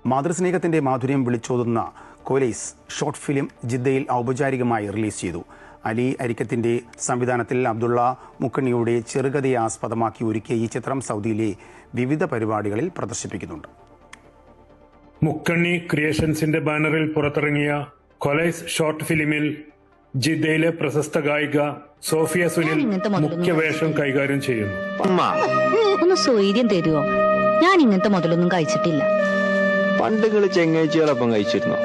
മാതൃസ്നേഹത്തിന്റെ മാധുര്യം വിളിച്ചോതുന്ന കോലൈസ് short film ജിദ്ദയിൽ ഔപചാരികമായി റിലീസ് ചെയ്തു. അലി അരിക്കത്തിന്റെ സംവിധാനത്തിൽ അബ്ദുള്ള മുക്കണ്ണിയുടെ ചെറുകഥയെ ആസ്പദമാക്കി ഒരുക്കിയ ഈ ചിത്രം സൗദിയിലെ വിവിധ പരിപാടികളിൽ പ്രദർശിപ്പിക്കുന്നുണ്ട്. മുക്കണ്ണി ക്രിയേഷൻസിന്റെ ബാനറിൽ പുറത്തിറങ്ങിയ കൊലൈസ് ഷോർട്ട് ഫിലിമിൽ ജിദ്ദയിലെ പ്രശസ്ത ഗായിക സോഫിയ സുനിൽ മുഖ്യ വേഷം കൈകാര്യം ചെയ്യുന്നു. ഒന്ന് സ്വൈര്യം തരുമോ? ഞാൻ ഇങ്ങനത്തെ മുതലൊന്നും കഴിച്ചിട്ടില്ല. പണ്ട് ചെങ്ങാഴ്ചകളൊപ്പം കഴിച്ചിരുന്നു.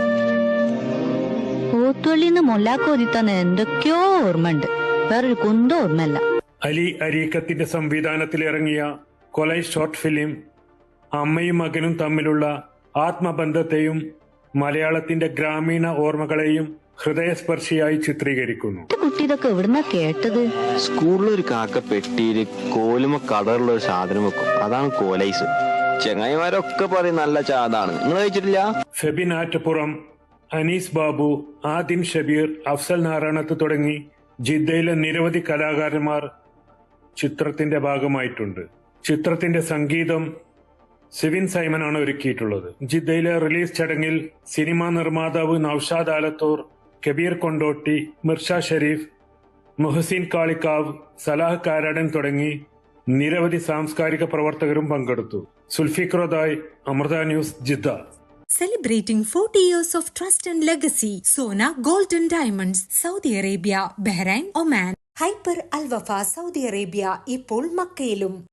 ഓത്തുവള്ളിന്ന് മൊല്ലാക്കോതി തന്നെ എന്തൊക്കെയോ ഓർമ്മയുണ്ട്, വേറൊരു കുന്തോ ഓർമ്മല്ല. അലി അരീക്കത്തിന്റെ സംവിധാനത്തിൽ ഇറങ്ങിയ കൊലൈസ് ഷോർട്ട് ഫിലിം അമ്മയും മകനും തമ്മിലുള്ള ആത്മബന്ധത്തെയും മലയാളത്തിന്റെ ഗ്രാമീണ ഓർമ്മകളെയും ഹൃദയസ്പർശിയായി ചിത്രീകരിക്കുന്നു. കുട്ടി ഇതൊക്കെ എവിടുന്നാ കേട്ടത്? സ്കൂളിലൊരു കാക്ക പെട്ടിയില് കോലുമ കളറുള്ള ഒരു സാധനം വെക്കും, അതാണ് കോലൈസ്. ചെങ്ങായിമാരൊക്കെ പറയും നല്ല ചാതാണ്. നിങ്ങൾ കഴിച്ചിട്ടില്ല? ഫെബിൻ ആറ്റപ്പുറം, അനീസ് ബാബു, ആദിൻ ഷബീർ, അഫ്സൽ നാരായണത്ത് തുടങ്ങി ജിദ്ദയിലെ നിരവധി കലാകാരന്മാർ ചിത്രത്തിന്റെ ഭാഗമായിട്ടുണ്ട്. ചിത്രത്തിന്റെ സംഗീതം സിവിൻ സൈമനാണ് ഒരുക്കിയിട്ടുള്ളത്. ജിദ്ദയിലെ റിലീസ് ചടങ്ങിൽ സിനിമാ നിർമ്മാതാവ് നൌഷാദ് ആലത്തൂർ, കബീർ കൊണ്ടോട്ടി, മിർഷ ഷെരീഫ്, മുഹസിൻ കാളിക്കാവ്, സലാഹ് കാരാടൻ തുടങ്ങി നിരവധി സാംസ്കാരിക പ്രവർത്തകരും പങ്കെടുത്തു. സുൽഫിക്രോദായ്, Amrita news, Jeddah. Celebrating 40 years of trust and legacy, Sona Gold and Diamonds, Saudi Arabia, Bahrain, Oman. Hyper Al Wafa Saudi Arabia ഇപ്പോൾ മക്കയിലും.